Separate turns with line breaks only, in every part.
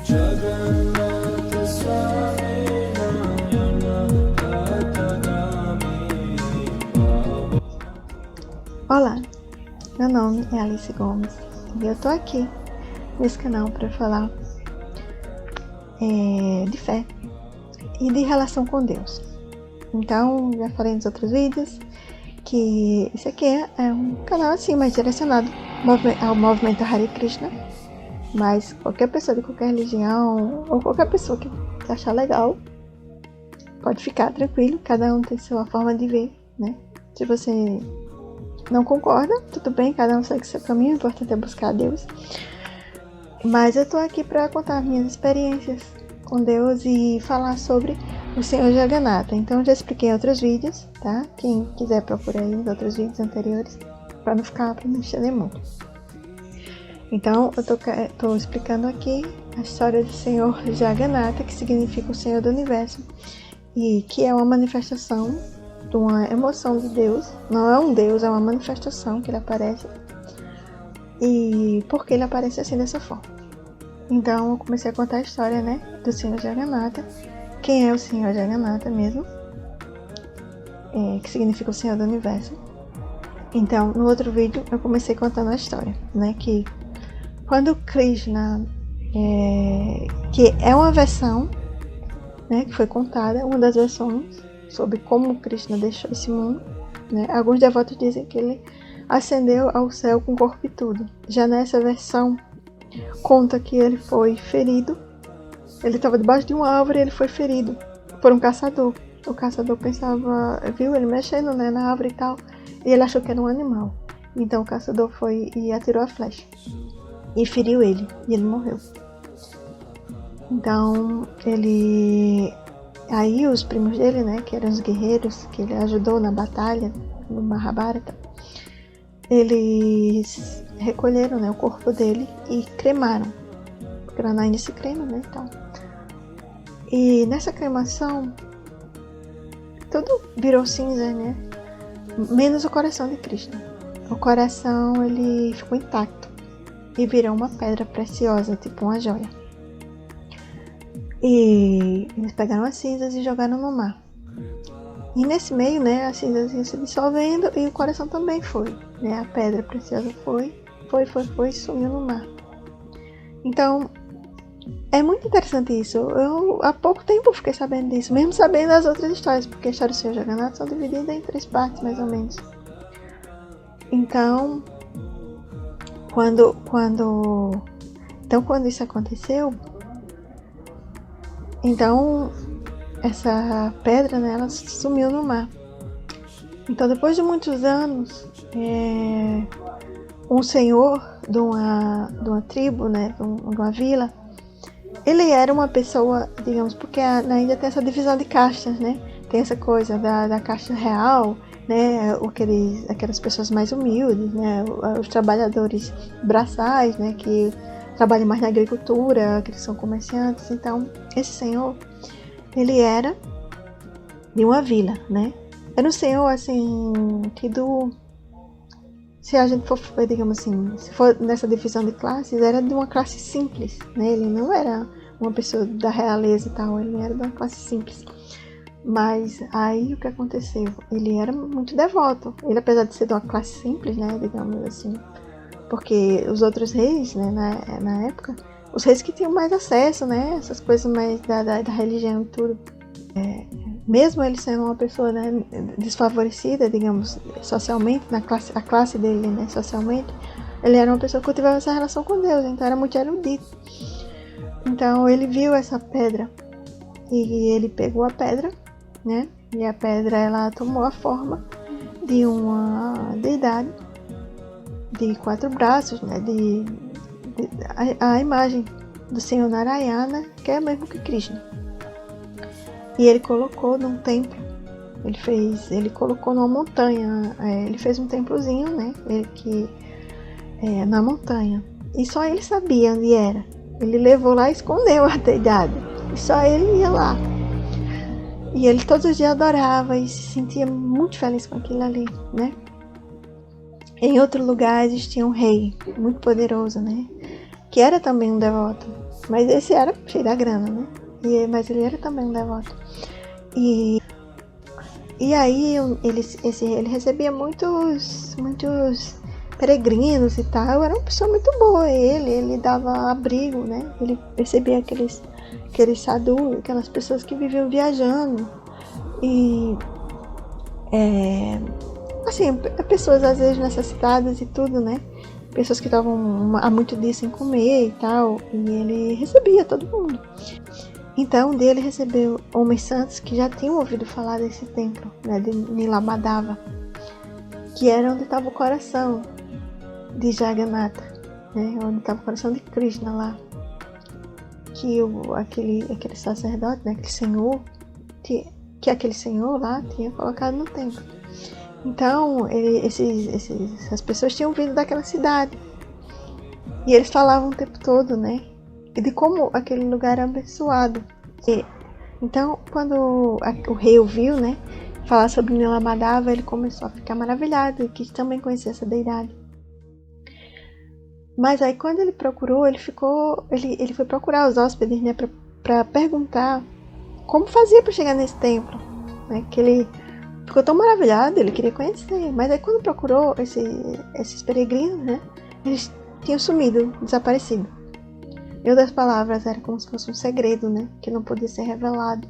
Jagannath Swami
Olá, meu nome é Alice Gomes e eu tô aqui nesse canal para falar de fé e de relação com Deus. Então, já falei nos outros vídeos que esse aqui é um canal assim mais direcionado ao movimento Hare Krishna, mas qualquer pessoa de qualquer religião ou qualquer pessoa que achar legal pode ficar tranquilo, cada um tem sua forma de ver, né? Se você não concorda, tudo bem, cada um segue seu caminho, o importante é buscar Deus. Mas eu tô aqui para contar minhas experiências com Deus e falar sobre o Senhor Jagannatha. Então eu já expliquei em outros vídeos, tá? Quem quiser procurar aí os outros vídeos anteriores, para não me estender muito. Então eu tô explicando aqui a história do Senhor Jagannatha, que significa o Senhor do Universo, e que é uma manifestação de uma emoção de Deus. Não é um Deus, é uma manifestação que ele aparece. E por que ele aparece assim dessa forma? Então eu comecei a contar a história, né, do Senhor Jagannatha. Quem é o Senhor Jagannatha mesmo? Que significa o Senhor do Universo. Então no outro vídeo eu comecei contando a história, né, que quando Krishna, que é uma versão, né, que foi contada, uma das versões sobre como Krishna deixou esse mundo, né? Alguns devotos dizem que ele ascendeu ao céu com corpo e tudo. Já nessa versão conta que ele foi ferido. Ele estava debaixo de uma árvore e ele foi ferido por um caçador. O caçador viu ele mexendo, né, na árvore e tal, e ele achou que era um animal. Então o caçador foi e atirou a flecha e feriu ele, e ele morreu. Então aí os primos dele, né, que eram os guerreiros que ele ajudou na batalha, no Mahabharata, eles recolheram, né, o corpo dele e cremaram, porque lá na Índia se crema, né, e tal. E nessa cremação, tudo virou cinza, né, menos o coração de Krishna. O coração, ele ficou intacto e virou uma pedra preciosa, tipo uma joia. E eles pegaram as cinzas e jogaram no mar. E nesse meio, né, as cinzas iam se dissolvendo e o coração também foi, né, a pedra preciosa foi e sumiu no mar. Então, é muito interessante isso. Eu há pouco tempo fiquei sabendo disso, mesmo sabendo as outras histórias, porque a história do Senhor Jagannatha são divididas em 3 partes, mais ou menos. Então, quando isso aconteceu, então essa pedra, né, ela sumiu no mar. Então depois de muitos anos, um senhor de uma tribo, né, de uma vila, ele era uma pessoa, digamos, porque na Índia tem essa divisão de castas, né? Tem essa coisa da casta real, né, aquelas pessoas mais humildes, né, os trabalhadores braçais, né, que trabalham mais na agricultura, que são comerciantes. Então esse senhor, ele era de uma vila, né? Era um senhor assim, se a gente for, digamos assim, se for nessa divisão de classes, era de uma classe simples, né? Ele não era uma pessoa da realeza e tal, ele era de uma classe simples. Mas aí o que aconteceu? Ele era muito devoto. Ele, apesar de ser de uma classe simples, né, digamos assim, porque os outros reis, né, na época, os reis que tinham mais acesso, né, essas coisas mais da religião e tudo, mesmo ele sendo uma pessoa, né, desfavorecida, digamos, socialmente, a classe dele, né, socialmente, ele era uma pessoa que cultivava essa relação com Deus, então era muito erudito. Então ele viu essa pedra e ele pegou a pedra, né, e a pedra, ela tomou a forma de uma deidade de 4 braços, né, a imagem do Senhor Narayana, que é mesmo que Krishna. E ele colocou num templo, ele colocou numa montanha, ele fez um templozinho, né, na montanha, e só ele sabia onde era. Ele levou lá e escondeu a deidade, e só ele ia lá. E ele todos os dias adorava e se sentia muito feliz com aquilo ali, né? Em outro lugar existia um rei muito poderoso, né? Que era também um devoto. Mas esse era cheio da grana, né? Mas ele era também um devoto. E aí ele recebia muitos peregrinos e tal. Era uma pessoa muito boa. Ele dava abrigo, né? Ele recebia aqueles sadhu, aquelas pessoas que viviam viajando. E assim, pessoas às vezes necessitadas e tudo, né? Pessoas que estavam há muito dias sem comer e tal. E ele recebia todo mundo. Então, dele recebeu homens santos que já tinham ouvido falar desse templo, né, de Nilabadava, que era onde estava o coração de Jagannatha, né, onde estava o coração de Krishna lá, que aquele sacerdote, né, aquele senhor, que aquele senhor lá tinha colocado no templo. Então, essas pessoas tinham vindo daquela cidade e eles falavam o tempo todo, né, de como aquele lugar era abençoado. Então, quando o rei ouviu, né, falar sobre Nilabadava, ele começou a ficar maravilhado e quis também conhecer essa deidade. Mas aí, quando ele procurou, ele foi procurar os hóspedes, né, para perguntar como fazia para chegar nesse templo, né, que ele ficou tão maravilhado, ele queria conhecer. Mas aí, quando procurou esses peregrinos, né, eles tinham sumido, desaparecido. Em outras palavras, era como se fosse um segredo, né? Que não podia ser revelado.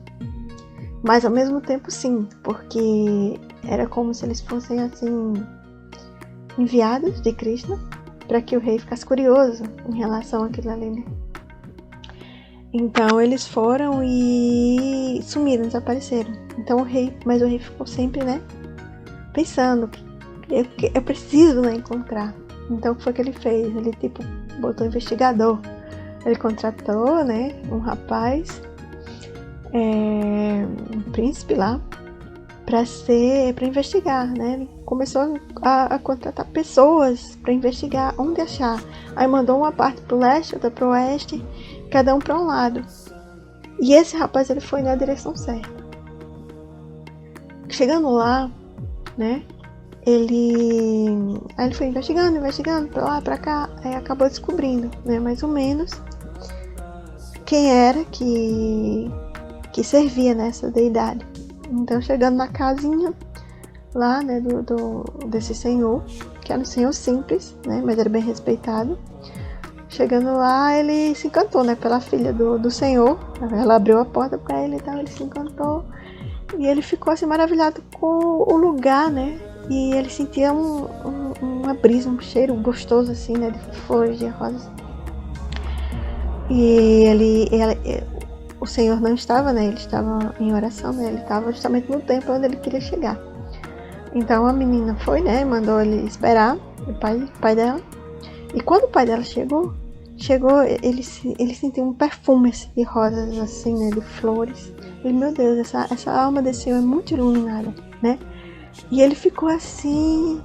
Mas ao mesmo tempo sim, porque era como se eles fossem assim enviados de Krishna para que o rei ficasse curioso em relação àquilo ali, né? Então eles foram e sumiram, desapareceram. Então o rei ficou sempre, né? Pensando que eu preciso, né, encontrar. Então o que foi que ele fez? Ele tipo botou um investigador. Ele contratou, né, um rapaz, um príncipe lá, para investigar, né? Ele começou a contratar pessoas para investigar onde achar. Aí mandou uma parte pro leste, outra pro oeste, cada um para um lado. E esse rapaz, ele foi na direção certa. Chegando lá, né? Aí ele foi investigando pra lá, pra cá, aí acabou descobrindo, né, mais ou menos quem era que servia nessa deidade. Então, chegando na casinha lá, né, desse senhor, que era um senhor simples, né, mas era bem respeitado. Chegando lá, ele se encantou, né, pela filha do senhor. Ela abriu a porta para ele, então ele se encantou e ele ficou assim maravilhado com o lugar, né. E ele sentia uma brisa, um cheiro gostoso assim, né, de flores, de rosas. E o Senhor não estava, né, ele estava em oração, né, ele estava justamente no templo onde ele queria chegar. Então a menina foi, né, mandou ele esperar, o pai dela. E quando o pai dela chegou, ele sentiu um perfume assim, de rosas assim, né, de flores. E meu Deus, essa alma desse Senhor é muito iluminada, né? E ele ficou assim,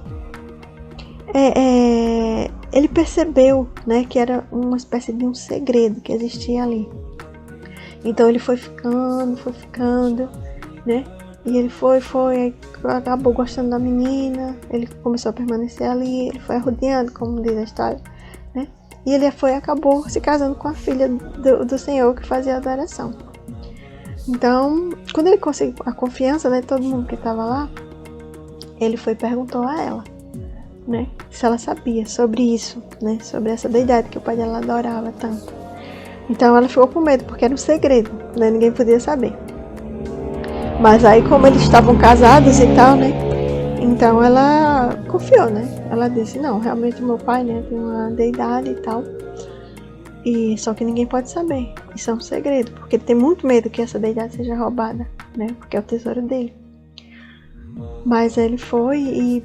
ele percebeu, né, que era uma espécie de um segredo que existia ali. Então ele foi ficando, né, e ele foi, acabou gostando da menina, ele começou a permanecer ali, ele foi arrodeando, como diz a história, né, e ele acabou se casando com a filha do senhor que fazia a adoração. Então, quando ele conseguiu a confiança, né, de todo mundo que estava lá, ele foi e perguntou a ela, né, se ela sabia sobre isso, né, sobre essa deidade que o pai dela adorava tanto. Então ela ficou com medo, porque era um segredo, né, ninguém podia saber. Mas aí, como eles estavam casados e tal, né, então ela confiou, né, ela disse, não, realmente meu pai, né, tem uma deidade e tal, e só que ninguém pode saber, isso é um segredo, porque ele tem muito medo que essa deidade seja roubada, né, porque é o tesouro dele. Mas ele foi e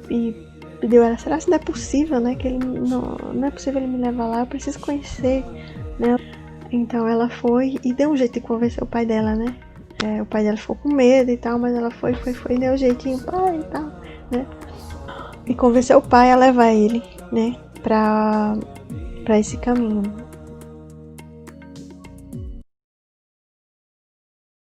pediu a ela, será que não é possível, né, que ele não é possível ele me levar lá, eu preciso conhecer, né. Então ela foi e deu um jeito de convencer o pai dela, né. O pai dela ficou com medo e tal, mas ela foi e deu um jeitinho, pai e tal, né. E convenceu o pai a levar ele, né, pra esse caminho,